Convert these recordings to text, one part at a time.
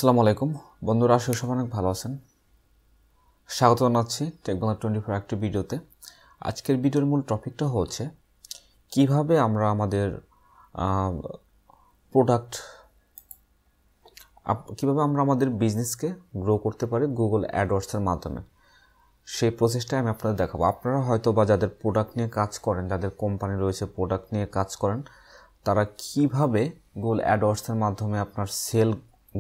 আসসালামু আলাইকুম বন্ধুরা, আশা করি অনেক ভালো আছেন। স্বাগত জানাচ্ছি টেকবাংলা 24 একটি ভিডিওতে। আজকের ভিডিওর মূল টপিকটা হচ্ছে কিভাবে আমরা আমাদের প্রোডাক্ট কিভাবে আমরা আমাদের বিজনেসকে গ্রো করতে পারি গুগল অ্যাডওয়ার্ডসের মাধ্যমে। সেই প্রসেসটাই আমি আপনাদের দেখাবো। আপনারা হয়তো বা যাদের প্রোডাক্ট নিয়ে কাজ করেন, যাদের কোম্পানি রয়েছে প্রোডাক্ট নিয়ে কাজ করেন, তারা কিভাবে গুগল অ্যাডওয়ার্ডসের মাধ্যমে আপনার সেল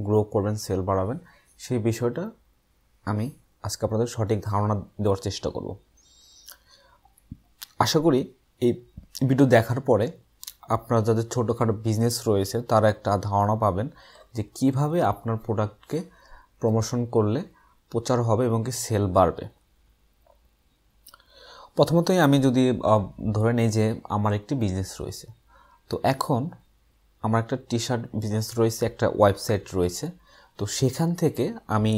গ্রো করবেন, সেল বাড়াবেন, সেই বিষয়টা আমি আজকে আপনাদের সঠিক ধারণা দেওয়ার চেষ্টা করব। আশা করি এই ভিডিও দেখার পরে আপনারা যাদের ছোটোখাটো বিজনেস রয়েছে তারা একটা ধারণা পাবেন যে কিভাবে আপনার প্রোডাক্টকে প্রমোশন করলে প্রচার হবে এবং কি সেল বাড়বে। প্রথমতই আমি যদি ধরে নেই যে আমার একটি বিজনেস রয়েছে, তো এখন আমার একটা টি শার্ট বিজনেস রয়েছে, একটা ওয়েবসাইট রয়েছে। তো সেখান থেকে আমি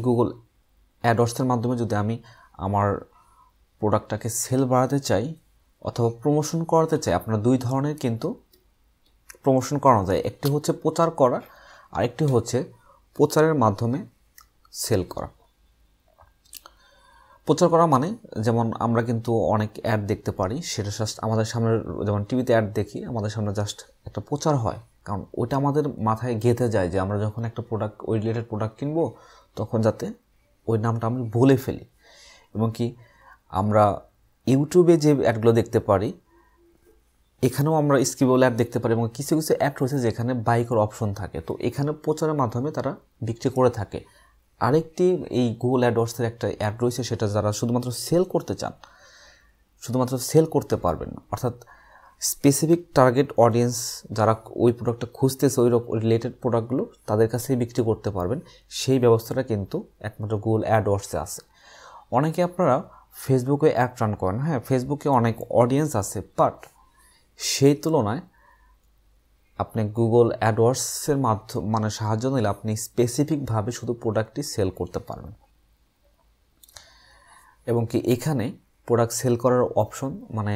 গুগল অ্যাডওয়ার্ডসের মাধ্যমে যদি আমি আমার প্রোডাক্টটাকে সেল বাড়াতে চাই অথবা প্রমোশন করাতে চাই, আপনার দুই ধরনের কিন্তু প্রমোশন করানো যায়। একটি হচ্ছে প্রচার করা, আরেকটি হচ্ছে প্রচারের মাধ্যমে সেল করা। প্রচার করা মানে যেমন আমরা কিন্তু অনেক অ্যাড দেখতে পারি, সেটা জাস্ট আমাদের সামনে, যেমন টিভিতে অ্যাড দেখি, আমাদের সামনে জাস্ট একটা প্রচার হয়, কারণ ওইটা আমাদের মাথায় গেঁথে যায় যে আমরা যখন একটা প্রোডাক্ট, ওই রিলেটেড প্রোডাক্ট কিনবো, তখন যাতে ওই নামটা আমি বলে ফেলি। এবং কি আমরা ইউটিউবে যে অ্যাডগুলো দেখতে পারি, এখানেও আমরা স্কিপেবল অ্যাড দেখতে পারি, এবং কিছু কিছু অ্যাড রয়েছে যেখানে বাইকের অপশন থাকে। তো এখানে প্রচারের মাধ্যমে তারা বিক্রি করে থাকে। আরেকটি এই গুগল অ্যাডওয়ার্ডসের একটা অ্যাড রয়েছে, সেটা যারা শুধুমাত্র সেল করতে চান, শুধুমাত্র সেল করতে পারবেন, অর্থাৎ স্পেসিফিক টার্গেট অডিয়েন্স যারা ওই প্রোডাক্টটা খুঁজতেছে, ওই রিলেটেড প্রোডাক্টগুলো তাদের কাছেই বিক্রি করতে পারবেন। সেই ব্যবস্থাটা কিন্তু একমাত্র গুগল অ্যাডওয়ার্ডসে আছে। অনেকে আপনারা ফেসবুকে অ্যাড রান করেন, হ্যাঁ, ফেসবুকে অনেক অডিয়েন্স আছে, বাট সেই তুলনায় আপনি গুগল অ্যাডওয়ার্ডসের মাধ্যমে সাহায্য নিলে আপনি স্পেসিফিকভাবে শুধু প্রোডাক্টটি সেল করতে পারবেন। এবং কি এখানে প্রোডাক্ট সেল করার অপশন, মানে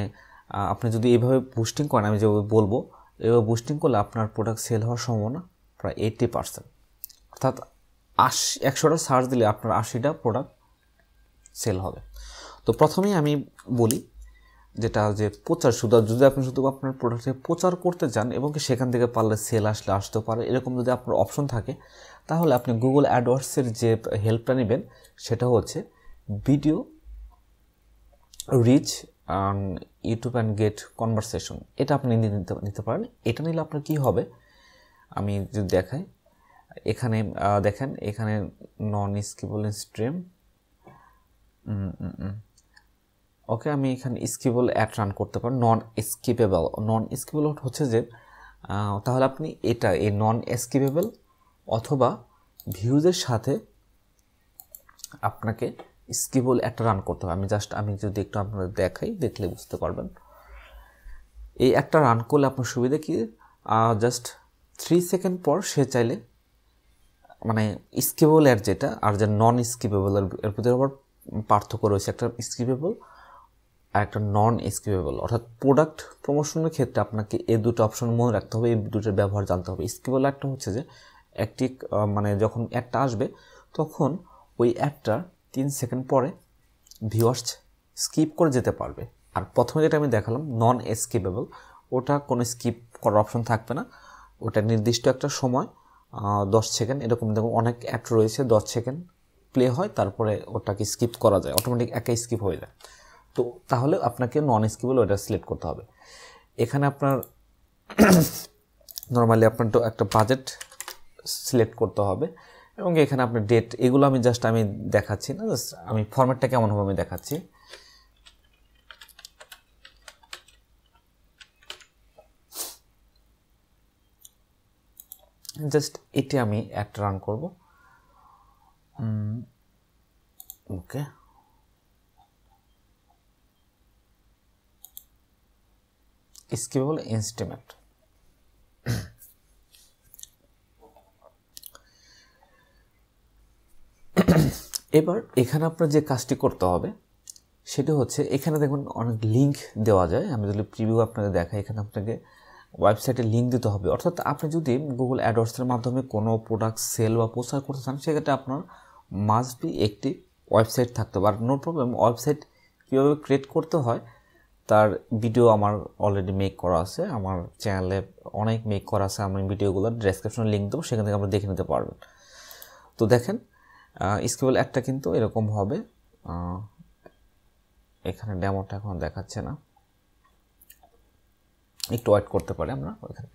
আপনি যদি এইভাবে বুস্টিং করেন, আমি যেভাবে বলবো, এভাবে বুস্টিং করলে আপনার প্রোডাক্ট সেল হওয়ার সম্ভাবনা প্রায় 80%। অর্থাৎ 100টা সার্চ দিলে আপনার 80টা প্রোডাক্ট সেল হবে। তো প্রথমেই আমি বলি যেটা যে প্রচার, যদি আপনি শুধু আপনার প্রোডাক্টে প্রচার করতে চান এবং কি সেখান থেকে পারলে সেল আসতে পারে, এরকম যদি আপনার অপশন থাকে, তাহলে আপনি গুগল অ্যাডওয়ার্ডসের যে হেল্পটা নেবেন সেটা হচ্ছে video reach YouTube and get conversation. এটা আপনি নিতে পারেন। এটা নিলে আপনার কি হবে আমি যদি দেখাই, এখানে দেখেন, এখানে নন স্কিপেবল স্ট্রিম, ওকে, আমি এখানে স্কিপেবল অ্যাড রান করতে পারি। নন স্কিপেবল হচ্ছে যে, তাহলে আপনি এটা এই নন স্কিপেবল অথবা ভিউজের সাথে আপনাকে স্কিপেবল একটা রান করতে হবে। আমি যদি একটু আপনাদের দেখাই, দেখলে বুঝতে পারবেন। এই একটা রান করলে আপনার সুবিধা কি, জাস্ট 3 সেকেন্ড পর সে চাইলে, মানে স্কিপেবল অ্যাড যেটা আর যে নন স্কিপেবল, এর ভিতরে আবার পার্থক্য রয়েছে। একটা স্কিপেবল আর একটা নন স্কিপেবল। অর্থাৎ প্রোডাক্ট প্রমোশনের ক্ষেত্রে আপনাকে এই দুটো অপশন মনে রাখতে হবে, এই দুটোর ব্যবহার জানতে হবে। স্কিপেবল একটা হচ্ছে যে একটি, মানে যখন অ্যাডটা আসবে তখন ওই অ্যাডটা 3 সেকেন্ড পরে ভিউয়ার্স স্কিপ করে যেতে পারবে। আর প্রথমে যেটা আমি দেখালাম নন স্কিপেবল, ওটা কোনো স্কিপ করার অপশন থাকবে না। ওটা নির্দিষ্ট একটা সময় 10 সেকেন্ড, এরকম দেখুন অনেক অ্যাড রয়েছে 10 সেকেন্ড প্লে হয়, তারপরে ওটাকে স্কিপ করা যায়, অটোমেটিক একাই স্কিপ হয়ে যায়। তো তাহলে আপনাকে নন স্কিপেবল ওটা সিলেক্ট করতে হবে। এখানে আপনার নর্মালি আপনার তো একটা বাজেট সিলেক্ট করতে হবে, এবং এখানে আপনার ডেট, এগুলো আমি দেখাচ্ছি না, জাস্ট আমি ফরম্যাটটা কেমন হবে আমি দেখাচ্ছি। জাস্ট এটি আমি একটা রান করব। ওকে, স্কিপেবল ইনস্টিমেট। এবার এখানে আপনার যে কাজটি করতে হবে সেটা হচ্ছে, এখানে দেখুন অনেক লিঙ্ক দেওয়া যায়। আমি যদি প্রিভিউ আপনাদের দেখাই, এখানে আপনাকে ওয়েবসাইটে লিঙ্ক দিতে হবে। অর্থাৎ আপনি যদি গুগল অ্যাডওয়ার্ডসের মাধ্যমে কোনো প্রোডাক্ট সেল বা প্রচার করতে চান, সেক্ষেত্রে আপনার মাস্ট বি একটি ওয়েবসাইট থাকতে হবে। আর নো প্রবলেম, ওয়েবসাইট কীভাবে ক্রিয়েট করতে হয় তার ভিডিও আমার অলরেডি মেক করা আছে, আমার চ্যানেলে অনেক মেক করা আছে। আমি ভিডিওগুলোর ডেসক্রিপশনে লিঙ্ক দেবো, সেখান থেকে আপনি দেখে নিতে পারবেন। তো দেখেন স্কেলেবল অ্যাডটা কিন্তু এরকম হবে। এখানে ডেমোটা এখন দেখাচ্ছে না, একটু ওয়েট করতে পারি আমরা ওইখানে।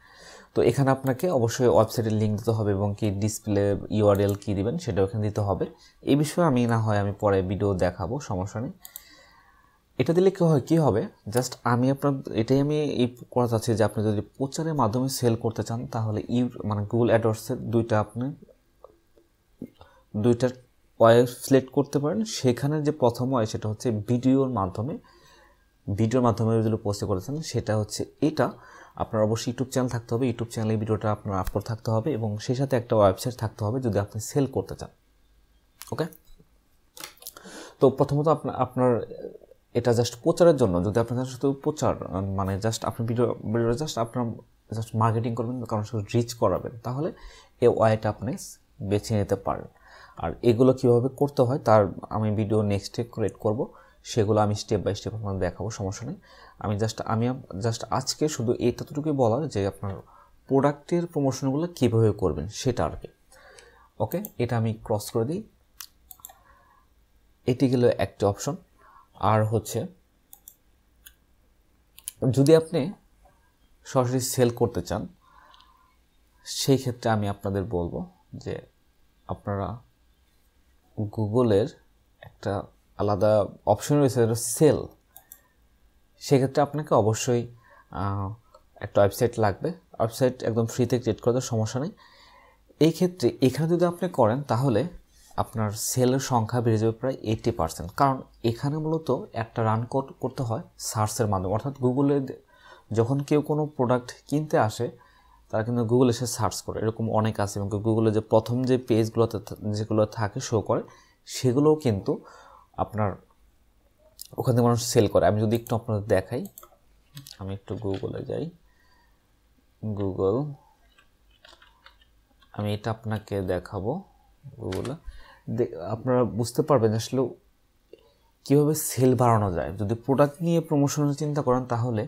তো এখানে আপনাকে অবশ্যই ওয়েবসাইটের লিঙ্ক দিতে হবে এবং কি ডিসপ্লে ইউআরএল কী দিবেন সেটা ওখানে দিতে হবে। এই বিষয়ে আমি আমি পরে ভিডিও দেখাবো, সমস্যা নেই। এটা দিলে কী হবে, জাস্ট আমি এই করা যাচ্ছে যে আপনি যদি প্রচারের মাধ্যমে সেল করতে চান, তাহলে গুগল অ্যাডওয়ার্ডসের দুইটা ওয়ে সিলেক্ট করতে পারেন। সেখানে যে প্রথম ওয়ে সেটা হচ্ছে ভিডিওর মাধ্যমে যদি পোস্ট করেছেন, সেটা হচ্ছে এটা। আপনার অবশ্যই ইউটিউব চ্যানেল থাকতে হবে, ইউটিউব চ্যানেলে ভিডিওটা আপনার আপলোড থাকতে হবে এবং সেই সাথে একটা ওয়েবসাইট থাকতে হবে যদি আপনি সেল করতে চান। ওকে, তো প্রথমত আপনার এটা জাস্ট প্রচারের জন্য। যদি আপনার শুধু প্রচার জাস্ট আপনি ভিডিওটা জাস্ট মার্কেটিং করবেন, কারণ শুধু রিচ করাবেন, তাহলে এই ওয়েটা আপনি বেছে নিতে পারেন। আর এগুলো কীভাবে করতে হয় তার আমি ভিডিও নেক্সটে ক্রিয়েট করব, সেগুলো আমি স্টেপ বাই স্টেপ আপনাদের দেখাবো, সমস্যা নেই। আমি জাস্ট আজকে শুধু এইটুকুই বলার যে আপনার প্রোডাক্টের প্রমোশনগুলো কীভাবে করবেন সেটা আর কি। ওকে, এটা আমি ক্রস করে দিই। এটি গেল একটা অপশন। আর হচ্ছে যদি আপনি সরাসরি সেল করতে চান, সেই ক্ষেত্রে আমি আপনাদের বলবো যে আপনারা গুগলের একটা আলাদা অপশন রয়েছে সেল। সেক্ষেত্রে আপনাকে অবশ্যই একটা ওয়েবসাইট লাগবে। ওয়েবসাইট একদম ফ্রিতে ক্রিয়েট করতে সমস্যা নেই। এই ক্ষেত্রে এখানে যদি আপনি করেন, তাহলে আপনার সেলের সংখ্যা বেড়ে যাবে প্রায় 80%। কারণ এখানে মূলত একটা রান করতে হয় সার্চের মাধ্যমে। অর্থাৎ গুগলে যখন কেউ কোনো প্রোডাক্ট কিনতে আসে, তারা কিন্তু গুগলে এসে সার্চ করে, এরকম অনেক আছে। এবং গুগলে যে প্রথম যে পেজগুলোতে যেগুলো থাকে শো করে, সেগুলোও কিন্তু আপনার ওখান থেকে মানুষ সেল করে। আমি যদি একটু আপনাদের দেখাই, আমি একটু গুগলে যাই, গুগল, আমি এটা আপনাকে দেখাবো। গুগলে আপনারা বুঝতে পারবেন আসলে কীভাবে সেল বাড়ানো যায়। যদি প্রোডাক্ট নিয়ে প্রমোশনের চিন্তা করেন, তাহলে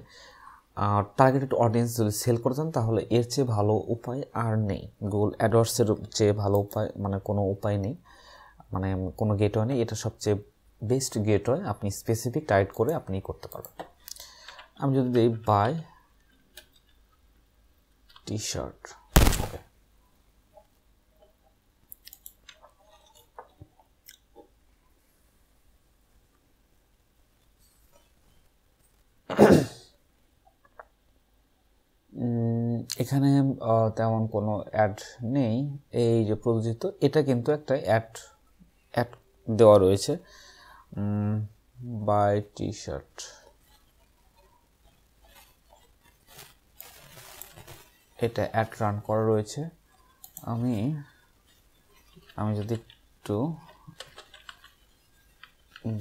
টার্গেটেড অডিয়েন্স যদি সেল করে যান, তাহলে এর চেয়ে ভালো উপায় আর নেই। গুগল অ্যাডওয়ার্ডসের চেয়ে ভালো উপায় কোনো উপায় নেই, কোনো গেটওয়ে নেই। এটা সবচেয়ে বেস্ট গেটওয়ে। আপনি স্পেসিফিক টার্গেট করে আপনি করতে পারবেন। আমি যদি দিই বাই টি শার্ট, ওকে, এখানে তেমন কোনো অ্যাড নেই। এই যে প্রযোজিত, এটা কিন্তু একটা অ্যাড দেওয়া রয়েছে, বাই টি শার্ট। এটা অ্যাড রান করা রয়েছে। আমি যদি একটু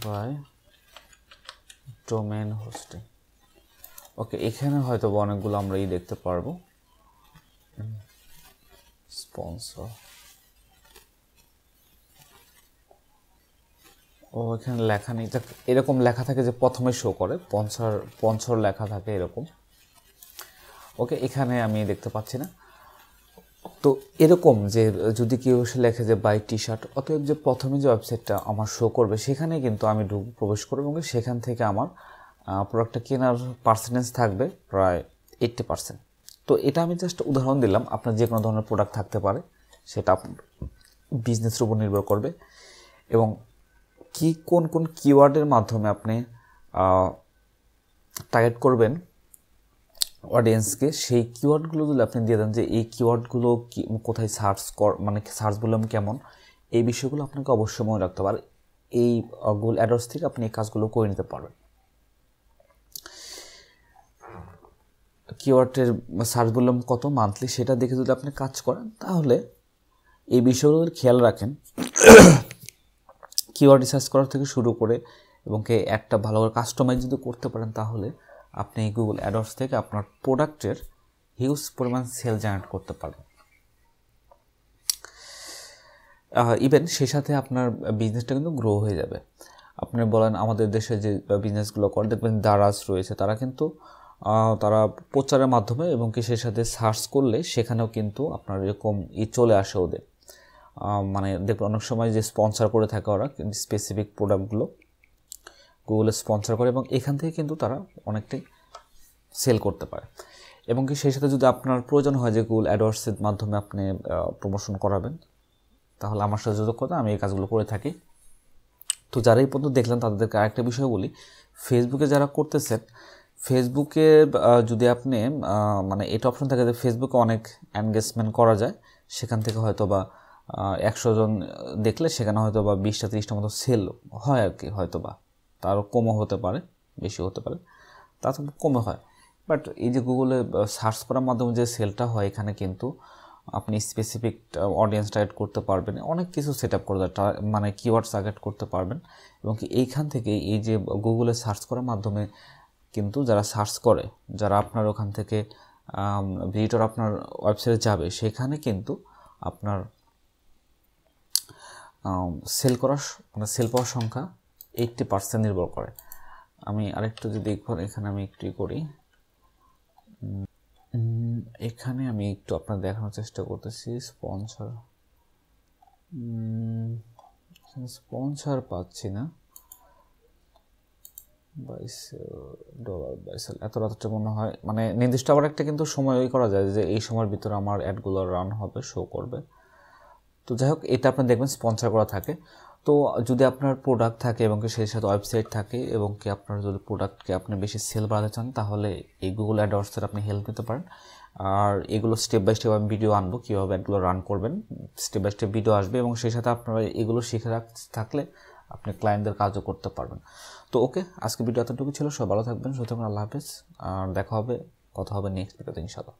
বাই ডোমেন হোস্টিং, ওকে, এখানে হয়তো অনেকগুলো আমরা দেখতে পারবো। স্পন্সর, এখানে লেখা নেই। এরকম লেখা থাকে যে প্রথমে শো করে স্পন্সর লেখা থাকে এরকম। ওকে, এখানে আমি দেখতে পাচ্ছি না। তো এরকম যে যদি কেউ এসে লেখে যে বাই টি শার্ট, অতএব যে প্রথমে যে ওয়েবসাইটটা আমার শো করবে, সেখানে কিন্তু আমি প্রবেশ করবো এবং সেখান থেকে আমার প্রোডাক্টটা কেনার পার্সেন্টেজ থাকবে প্রায় 80%। তো এটা আমি জাস্ট উদাহরণ দিলাম। আপনার যে কোনো ধরনের প্রোডাক্ট থাকতে পারে, সেটা আপনার বিজনেসের উপর নির্ভর করবে এবং কোন কিওয়ার্ডের মাধ্যমে আপনি টার্গেট করবেন অডিয়েন্সকে, সেই কিওয়ার্ডগুলো যদি আপনি দিয়ে দেন যে এই কিওয়ার্ডগুলো কোথায় সার্চ বললাম কেমন, এই বিষয়গুলো আপনাকে অবশ্যই মনে রাখতে হবে। আর এই গুগল অ্যাডওয়ার্ডস থেকে আপনি এই কাজগুলো করে নিতে পারবেন। কিওয়ার্ডের সার্চ বললাম কত মান্থলি, সেটা দেখে যদি আপনি কাজ করেন, তাহলে এই বিষয়গুলো খেয়াল রাখেন। কিওয়ার্ড রিসার্চ করার থেকে শুরু করে এবং একটা ভালো করে কাস্টমাইজ যদি করতে পারেন, তাহলে আপনি গুগল অ্যাডওয়ার্ডস থেকে আপনার প্রোডাক্টের হিউজ পরিমাণ সেল জেনারেট করতে পারবেন। ইভেন সেই সাথে আপনার বিজনেসটা কিন্তু গ্রো হয়ে যাবে। আপনি বলেন আমাদের দেশে যে বিজনেসগুলো করে দেখবেন দারাজ রয়েছে, তারা কিন্তু তারা প্রচারের মাধ্যমে এবং কি সেই সাথে সার্চ করলে সেখানেও কিন্তু আপনার এরকম চলে আসে ওদের, মানে দেখবেন অনেক সময় যে স্পন্সর করে থাকে ওরা স্পেসিফিক প্রোডাক্টগুলো গুগলে স্পন্সর করে এবং এখান থেকে কিন্তু তারা অনেকটাই সেল করতে পারে। এবং কি সেই সাথে যদি আপনার প্রয়োজন হয় যে গুগল অ্যাডওয়ার্ডসের মাধ্যমে আপনি প্রমোশন করাবেন, তাহলে আমার সাথে যোগাযোগ করতে, আমি এই কাজগুলো করে থাকি। তো যারা এই পর্যন্ত দেখলেন তাদেরকে আরেকটা বিষয় বলি, ফেসবুকে যারা করতেছেন, ফেসবুকে যদি আপনি মানে এটা অপশন থাকে যে ফেসবুকে অনেক এনগেজমেন্ট করা যায়, সেখান থেকে হয়তো বা 100 জন দেখলে সেখানে হয়তো বা 20টা 30টা মতো সেল হয় আর কি, হয়তো বা তারও কমও হতে পারে, বেশি হতে পারে, তা তো কমে হয়। বাট এই যে গুগলে সার্চ করার মাধ্যমে যে সেলটা হয়, এখানে কিন্তু আপনি স্পেসিফিক অডিয়েন্স টার্গেট করতে পারবেন, অনেক কিছু সেট আপ করে মানে কিওয়ার্ড টার্গেট করতে পারবেন। এবং কি এইখান থেকে এই যে গুগলে সার্চ করার মাধ্যমে কিন্তু যারা সার্চ করে, যারা আপনার ওখান থেকে ভিজিটর আপনার ওয়েবসাইটে যাবে, সেখানে কিন্তু আপনার সেল করার মানে সেল পাওয়ার সংখ্যা 80% নির্ভর করে। আমি আরেকটু যদি এখানে আমি একটু করি, এখানে আমি একটু আপনার দেখানোর চেষ্টা করতেছি স্পন্সর পাচ্ছি না, $22 এত রাতটা মনে হয়, মানে নির্দিষ্ট আবার একটা কিন্তু সময় করা যায় যে এই সময়ের ভিতরে আমার অ্যাডগুলো রান হবে, শো করবে। তো যাই হোক, এটা আপনি দেখবেন স্পন্সর করা থাকে। তো যদি আপনার প্রোডাক্ট থাকে এবং কি সেই সাথে ওয়েবসাইট থাকে এবং কি আপনার যদি প্রোডাক্টকে আপনি বেশি সেল বাড়াতে চান, তাহলে এই গুগল অ্যাডওয়ার্ডসের আপনি হেল্প নিতে পারেন। আর এগুলো স্টেপ বাই স্টেপ আমি ভিডিও আনবো, কীভাবে অ্যাডগুলো রান করবেন, স্টেপ বাই স্টেপ ভিডিও আসবে এবং সেই সাথে আপনারা এগুলো শিখে থাকলে আপনি ক্লায়েন্টদের কাজও করতে পারবেন। তো ওকে, আজকে ভিডিও এতটুকু ছিল। সব ভালো থাকবেন, সুতরাং আল্লাহ হাফেজ, আর দেখা হবে, কথা হবে নেক্সট ভিডিওতে ইনশাআল্লাহ।